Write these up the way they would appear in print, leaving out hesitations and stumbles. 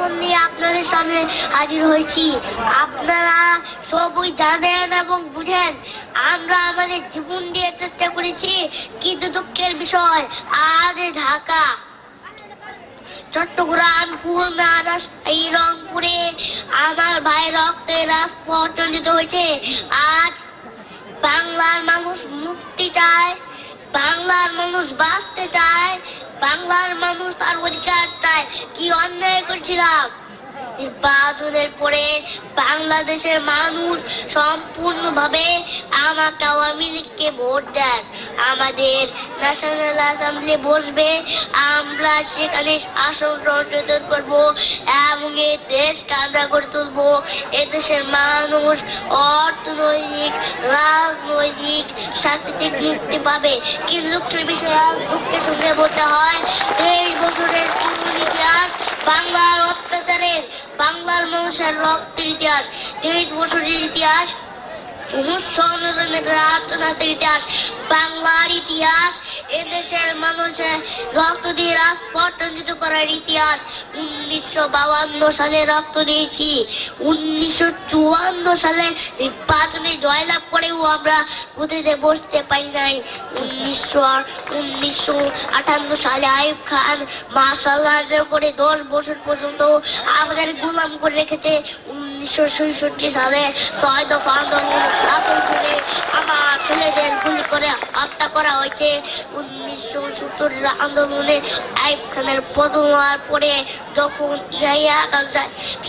খবর নিয়ে আপনাদের সামনে হাজির হয়েছি। আপনারা সবই জানেন এবং বুঝেন আমরা আমাদের জীবন দিয়ে চেষ্টা করেছি, কিন্তু দুঃখের বিষয় আজ ঢাকা, চট্টগ্রাম, খুলনা, রাজশাহী, রংপুরে আমার ভাই রক্তে রাজপথ চঞ্চিত হয়েছে। আজ বাংলার মানুষ মুক্তি চায়, বাংলার মানুষ বাঁচতে চায়, বাংলার মানুষ তার অধিকার চায়। কি অন্যায় করছিলাম? নির্বাচনের পরে বাংলাদেশের মানুষ সম্পূর্ণভাবে আমাকে আওয়ামী লীগকে ভোট দেন। আমাদের ন্যাশনাল অ্যাসেম্বলি বসবে, আমরা সেখানে শাসন সংশোধন করব এবং এই দেশকে আমরা গড়ে তুলব। এদেশের মানুষ অর্থনৈতিক, রাজনৈতিক, সাংস্কৃতিক মুক্তি পাবে। কিন্তু দুঃখের বিষয়, দুঃখের সঙ্গে বলতে হয় 23 বছরের পুরনো ইতিহাস বাংলার অত্যাচারের, বাংলার মানুষের রক্তের ইতিহাস, 23 বছরের ইতিহাস, আর্তনাদের ইতিহাস, বাংলার ইতিহাস, এদেশের মানুষের রক্ত দিয়ে রাজপথ রঞ্জিত করার ইতিহাস। 1952 সালে রক্ত দিয়েছি, 1954 সালে নির্বাচনে জয়লাভ করেও আমরা গদিতে বসতে পারি নাই। 1958 সালে আইয়ুব খান মাশাআল্লাহ করে 10 বছর পর্যন্ত আমাদের গোলাম করে রেখেছে। 1966 সালে 6 দফা আন্দোলন করে আমার ছেলেদের গুলি করে হত্যা করা হয়েছে। 1970 আন্দোলনে আইয়ুব খানের পতন হওয়ার পরে যখন ইয়াহিয়া খান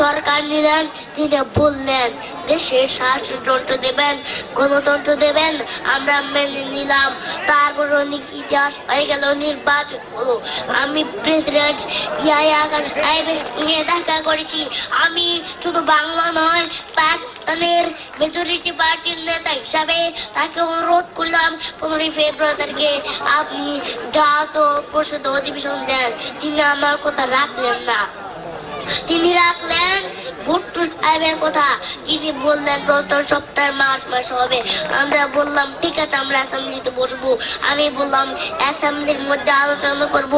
সরকার নিলেন, তিনি বললেন দেশের শাসনতন্ত্র দেবেন, গণতন্ত্র দেবেন, আমরা মেনে নিলাম। তারপর অনেক ইতিহাস হয়ে গেল, নির্বাচন হলো। আমি প্রেসিডেন্ট ইয়াহিয়া খান সাহেবের সঙ্গে দেখা করেছি। আমি শুধু বাংলা নয়, পাকিস্তানের মেজরিটি পার্টির নেতা হিসাবে তাকে অনুরোধ করলাম 15 ফেব্রুয়ারি তারিখে আপনি জাতীয় পরিষদ অধিবেশন দেন। তিনি আমার কথা রাখলেন না, তিনি রাখলেন ভুট্টো সাহেবের কথা। তিনি বললেন প্রথম সপ্তাহের মাস হবে। আমরা বললাম ঠিক আছে, আমরা অ্যাসেম্বলিতে বসবো। আমি বললাম অ্যাসেম্বলির মধ্যে আলোচনা করব।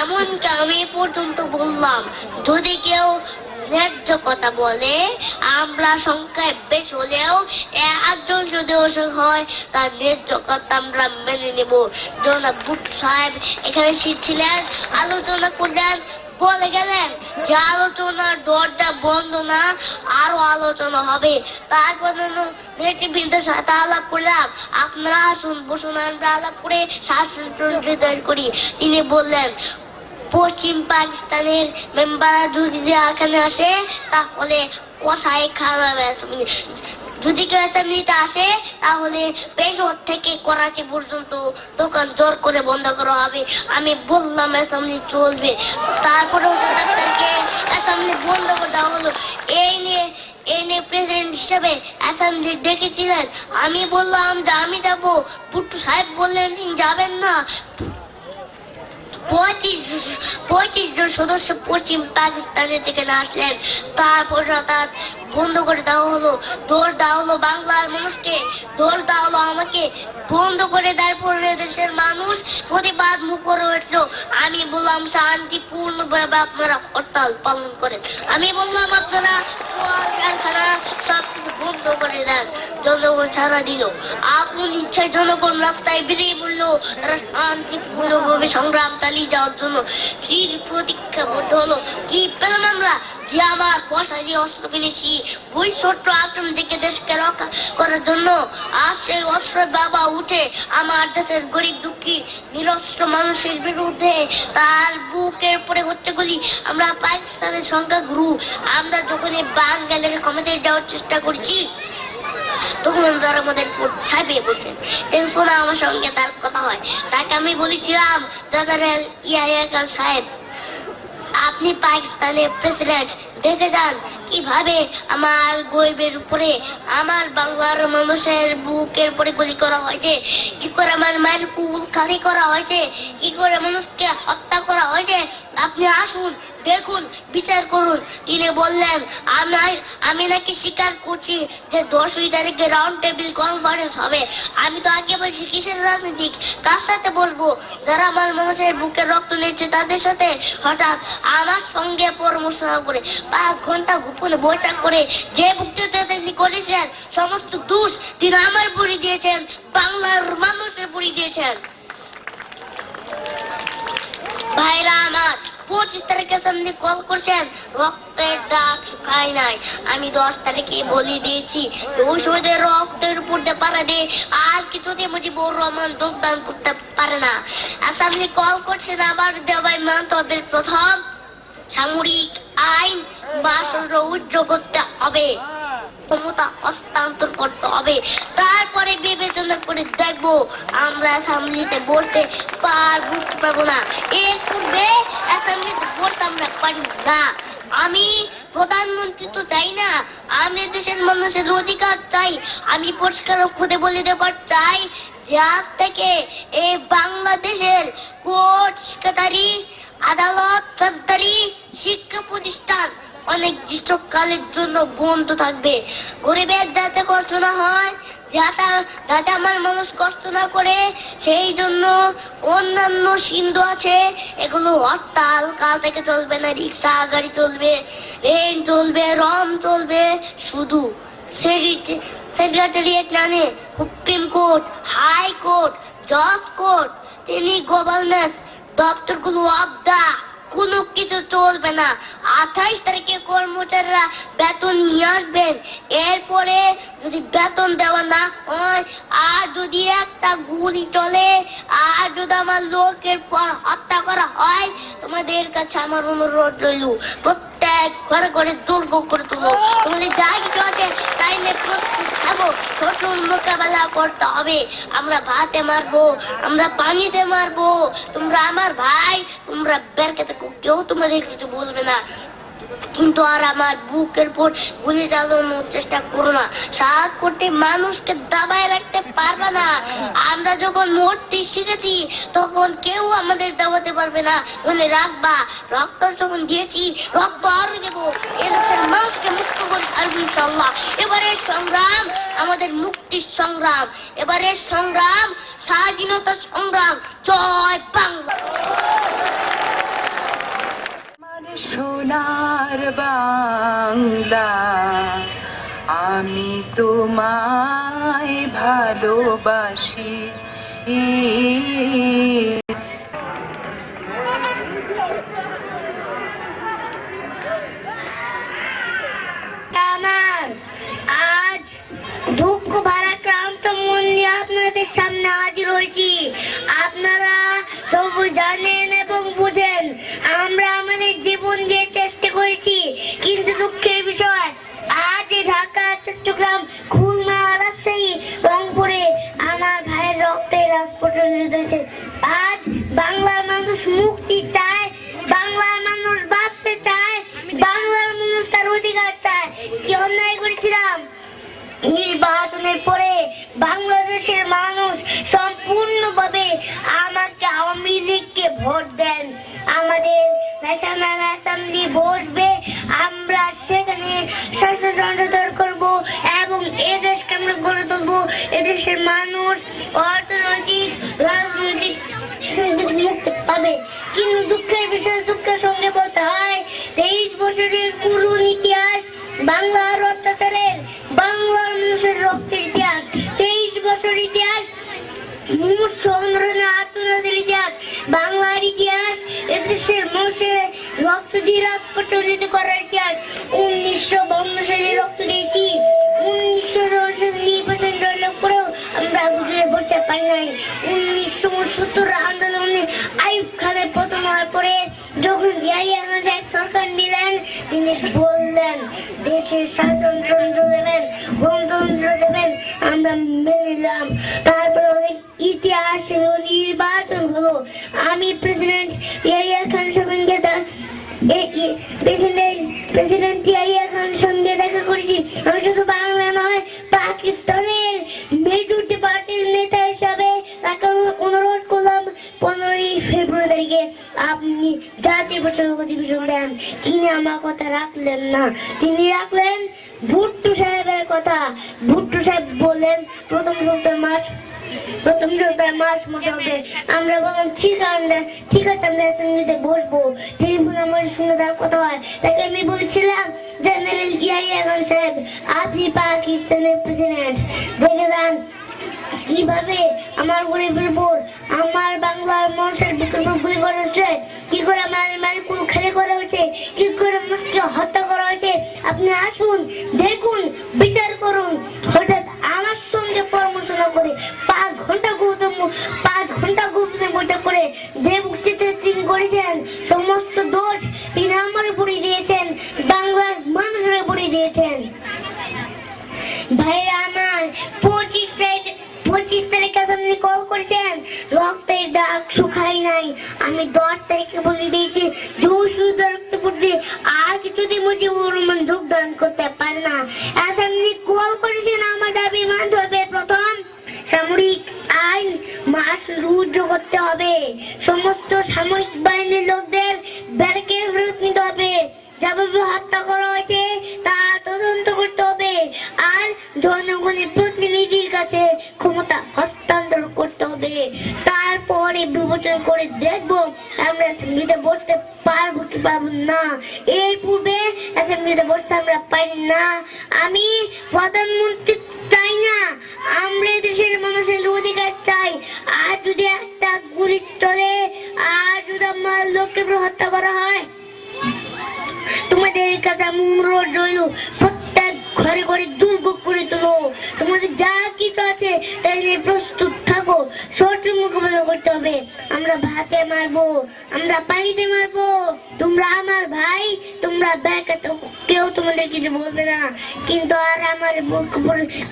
এমনকি আমি পর্যন্ত বললাম যদি কেউ ন্যায্য কথা বলে, আমরা সংখ্যায় বেশ হলেও একজন যদি অসুখ হয় তার ন্যায্য কথা আমরা মেনে নেব। জনাব ভুট্টো সাহেব এখানে ছিলেন, আলোচনা করলেন, বলে গেলেন যে আলোচনার দরজা বন্ধ না, আরো আলোচনা হবে। তারপর নেতৃবৃন্দের সাথে আলাপ করলাম, আপনারা আসুন বসুন, আমরা আলাপ করে শাসনতন্ত্র তৈরি করি। তিনি বললেন পশ্চিম পাকিস্তানের মেম্বাররা যদি এখানে আসে তাহলে কষাই খাওয়াবে। যদি কেউ অ্যাসেম্বলিতে আসে তাহলে পেশোয়ার থেকে করাচি পর্যন্ত দোকান জোর করে বন্ধ করা হবে। আমি বললাম অ্যাসেম্বলি চলবে। তারপরে অ্যাসেম্বলি বন্ধ করে দেওয়া হলো। এই নিয়ে প্রেসিডেন্ট হিসেবে অ্যাসেম্বলি ডেকেছিলেন। আমি বললাম যে আমি যাবো। ভুট্টো সাহেব বললেন তিনি যাবেন না। 35 জন সদস্য পশ্চিম পাকিস্তানের থেকে না আসলেন। তারপর হঠাৎ বন্ধ করে দেওয়া হলো, দৌড় দেওয়া হলো বাংলার মানুষকে, দৌড় দেওয়া হলো আমাকে, বন্ধ করে দেওয়ার পরে দেশের মানুষ প্রতিবাদ মুখর উঠলো। আমি বললাম শান্তিপূর্ণ ভাবে আপনারা হরতাল পালন করেন। আমি বললাম আপনারা কারখানা সবকিছু বন্ধ করে দেন। জনগণ সারা দিল, আপন ইচ্ছায় জনগণ রাস্তায় বেরিয়ে পড়লো। তারা শান্তিপূর্ণ ভাবে সংগ্রাম চালিয়ে যাওয়ার জন্য স্থির প্রতীক্ষাবদ্ধ হলো। কি পেলাম আমরা? যে আমার পয়সা দিয়ে অস্ত্র কিনেছি ওই ছোট্ট আক্রমণ থেকে দেশকে রক্ষা করার জন্য, আর সেই অস্ত্রের বাবা উঠে আমার দেশের গরিব দুঃখী নিরস্ত্র মানুষের বিরুদ্ধে তার বুকের পরে হচ্ছে গুলি। আমরা পাকিস্তানের সংখ্যাগুরু, আমরা যখন এই বাঙালির ক্ষমতায় যাওয়ার চেষ্টা করছি তখন তারা আমাদের ছাপিয়ে পড়ছেন। টেলিফোনে আমার সঙ্গে তার কথা হয়, তাকে আমি বলেছিলাম জেনারেল ইয়াহিয়া খান সাহেব, আপনি পাকিস্তানের প্রেসিডেন্ট, দেখে যান কিভাবে আমার গরিবের উপরে, আমার বাংলার মানুষের বুকের উপরে গুলি করা হয়েছে, কি করে আমার মায়ের কুল খালি করা হয়েছে, কি করে মানুষকে হত্যা করা হয়েছে। আপনি আসুন, দেখুন, বিচার করুন। তিনি বললেন আমি নাকি স্বীকার করছি যে 10ই তারিখে রাউন্ড টেবিল কনফারেন্স হবে। আমি তো আগে বলছি কিসের রাজনীতি, কার সাথে বলবো? যারা আমার মানুষের বুকের রক্ত নিচ্ছে তাদের সাথে। হঠাৎ আমার সঙ্গে পরামর্শ করে 5 ঘন্টা গোপনে বৈঠক করে যে বক্তৃতা তিনি করেছেন সমস্ত দোষ তিনি আমার পরি দিয়েছেন, বাংলার মানুষের পরি দিয়েছেন। ভাইরা আমার, 25 তারিখে সামনে কল করছেন, রক্তের দাগ শুকায় নাই। আমি 10 তারিখে বলে দিয়েছি ওই শহীদের রক্তের উপর দিয়ে পারা দিয়ে আর কিছুতে মুজিবুর রহমান যোগদান করতে পারে না। আর সামনে কল করছেন আবার দেওয়াই মানতে হবে প্রথম সামরিক আইন উজ্জ্ব করতে হবে, ক্ষমতা হস্তান্তর করতে হবে। তারপরে বিবেচনা করে দেখবো আমরা অ্যাসেম্বলিতে বসতে পারবো না। এর পূর্বে অ্যাসেম্বলিতে বসতে আমরা পারি না। আমি প্রধানমন্ত্রী তো চাই না, আমি দেশের মানুষের অধিকার চাই। আমি পরিষ্কার খুদে বলে দেবার চাই যে আজ থেকে এই বাংলাদেশের কোর্ট, শিক্ষাদারি, আদালত, ফৌজদারি, শিক্ষা প্রতিষ্ঠান অনির্দিষ্টকালের জন্য বন্ধ থাকবে। গরিবের যাতে কষ্ট না হয়, যাতে আমার মানুষ কষ্ট না করে, সেই জন্য অন্যান্য সিন্ধু আছে, এগুলো হরতাল কাল থেকে চলবে না। রিক্সা গাড়ি চলবে, ট্রেন চলবে, রম চলবে। শুধু সেক্রেটারিয়েট নামে সুপ্রিম কোর্ট, হাইকোর্ট, জজ কোর্ট, তিনি গভর্নেন্স দপ্তরগুলো কোনো কিছু চলবে না। 28 তারিখে কর্মচারীরা বেতন নিয়ে আসবেন। এরপরে যদি বেতন দেওয়া না হয়, আর যদি একটা গুলি চলে, আর যদি আমার লোকের পর হত্যা করা হয়, তোমাদের কাছে আমার অনুরোধ রইল প্রত্যেক ঘরে ঘরে দুর্গ করে তুলো। তোমাদের যা কিছু আছে তাই নিয়ে প্রস্তুত থাকো, শত্রুর মোকাবেলা করতে হবে। আমরা ভাতে মারবো, আমরা পানিতে মারবো, তোমরা আমার ভাই, তোমরা বের খেতে কেউ তোমাদের কিছু বলবে না। কিন্তু আর আমার বুকের উপর গুলি চালানোর চেষ্টা করো না। 7 কোটি মানুষকে দাবায় রাখতে পারবে না। আমরা যখন মরতে শিখেছি তখন কেউ আমাদের দাবাতে পারবে না, মনে রাখবা। রক্ত যখন দিয়েছি, রক্ত আরো দেবো। এদেশের মানুষকে মুক্ত করে ছাড়বো ইনশাল্লাহ। এবারের সংগ্রাম আমাদের মুক্তির সংগ্রাম, এবারের সংগ্রাম স্বাধীনতা সংগ্রাম। জয় বাংলা। সোনার বাংলা, আমি তোমায় ভালোবাসি। আমার আজ দুঃখ ভারাক্রান্ত মন নিয়ে আপনাদের সামনে হাজির হয়েছি। আপনারা সব জানেন এবং বুঝেন আমরা আমাদের জীবন দিয়ে চেষ্টা করেছি, কিন্তু দুঃখের বিষয় আজ ঢাকা, চট্টগ্রাম, খুলনা, রাজশাহী, রংপুরে আমার ভাইয়ের রক্তে রাজপথ হয়েছে। আজ বাংলার মানুষ মুক্তি চায়, বাংলার মানুষ বাঁচতে চায়, বাংলার মানুষ তার অধিকার চায়। কি অন্যায় করেছিলাম? নির্বাচনের পরে বাংলাদেশের মানুষ সম্পূর্ণভাবে আমাকে, আওয়ামী লীগকে ভোট দেন। আমাদের ন্যাশনাল অ্যাসেম্বলি বসবে, আমরা সেখানে শাসনতন্ত্র করব এবং এদেশকে আমরা গড়ে তুলবো। এদেশের মানুষ অর্থনৈতিক, রাজনৈতিক মুক্তি পাবে। কিন্তু দুঃখের বিষয়, দুঃখের সঙ্গে বলতে হয় 23 বছরের পুরনো ইতিহাস বাংলার অত্যাচারের, বাংলার মানুষের রক্তের ইতিহাস, 23 বছর ইতিহাস, আত্মনাদের ইতিহাস, বাংলার ইতিহাস, এদেশের মানুষের রক্ত দিয়ে রাজপথ করার ইতিহাস। 1952 সালে রক্ত দিয়েছি, 1900 নির্বাচন জয়লাভ করেও আমরা বুঝে বসতে পারি নাই। 1970 আন্দোলনে আইয়ুব খানের পতন হওয়ার পরে যখন জিয়া সরকার নিলেন, তিনি বললেন দেশের শাসনতন্ত্র দেবেন, গণতন্ত্র দেবেন, আমরা মেনে নিলাম। তারপরে অনেক ইতিহাস ছিল, নির্বাচন হলো। আমি প্রেসিডেন্ট ইয়াহিয়া খান সাহেবকে প্রেসিডেন্ট আপনি জাতীয় পতাকা অধিবেশন দেন, তিনি আমার কথা রাখলেন না। তিনি রাখলেন ভুট্টো সাহেবের কথা। ভুট্টো সাহেব বললেন প্রথম সপ্তাহের মাস হবে। আমরা বললাম ঠিক আছে, আমরা অ্যাসেম্বলিতে বসবো। টেলিফোন আমার শুনে তার কথা হয়। তাকে আমি বলছিলাম, জেনারেল ইয়াহিয়া খান সাহেব, আপনি পাকিস্তানের প্রেসিডেন্ট, দেখে যান কিভাবে আমার গরিবের উপর, আমার বাংলার মানুষের বুকের উপর গুলি করা হচ্ছে, কি করে আমার কুল খালি করা হয়েছে, কি করে মানুষকে হত্যা করা হয়েছে। আপনি আসুন, দেখুন, বিচার করুন। হঠাৎ আমার সঙ্গে পরামর্শ না করে 5 ঘন্টা গুপ্ত বৈঠক করে যে বক্তৃতা তিনি করেছেন, সমস্ত দোষ তিনি আমার উপরে দিয়েছেন, বাংলার মানুষের উপরে দিয়েছেন। ভাইরা আমার, 25 তারিখে আপনি কল করেছেন, রক্তের দাগ শুকাই নাই। আমি 10 তারিখে বলে দিয়েছি শুধু রক্ত পড়ছে, আর কিছুদিন মুজিবুর রহমান যোগদান করতে পারে না। আপনি কল করেছেন, আমার দাবি মানতে হবে। প্রথম, সামরিক আইন রুদ্ধ করতে হবে। সমস্ত সামরিক বাহিনীর লোকদের ব্যারিকেড ফেরত নিতে হবে। যেভাবে হত্যা করা হয়েছে তা তদন্ত করতে হবে। আর জনগণের প্রতিনিধির কাছে ক্ষমতা হস্তান্তর করতে হবে। তারপরে বিবেচনা করে দেখবো আমরা অ্যাসেম্বলিতে বসতে পারবো কি পারবো না। এর পূর্বে অ্যাসেম্বলিতে বসতে আমরা পারি না। আমি প্রধানমন্ত্রী চাই না, আমরা দেশের মানুষের অধিকার চাই। আর যদি একটা গুলি চলে, আর যদি আমার লোককে হত্যা করা হয়, তোমাদের কাছে অনুরোধ রইল, প্রত্যেক ঘরে ঘরে দুর্গ করে তোলো। তোমাদের যা কিছু আছে তাই নিয়ে প্রস্তুত থাকো। শত্রুর মোকাবেলা করতে হবে। আমরা ভাতে মারবো, আমরা পানিতে মারবো। তোমরা আমার ভাই, তোমরা কেউ তোমাদের কিছু বলবে না। কিন্তু আর আমার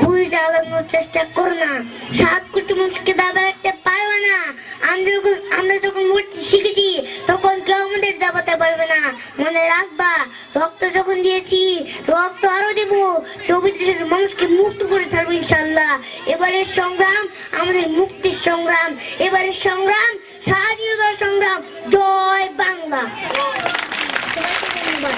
ভুল চালানোর চেষ্টা করো না। 7 কোটি মানুষকে দাবা রাখতে পারবে না। আমরা যখন মূর্তি শিখেছি তখন কেউ আমাদের দাবাতে পারবে না। মনে রাখবা, রক্ত যখন দিয়েছি, রক্ত আরো দেব, তবে দেশের মানুষকে মুক্ত করে ছাড়বো ইনশাল্লাহ। এবারের সংগ্রাম আমাদের মুক্তির সংগ্রাম, এবারের সংগ্রাম স্বাধীনতার সংগ্রাম। জয় বাংলা। ধন্যবাদ।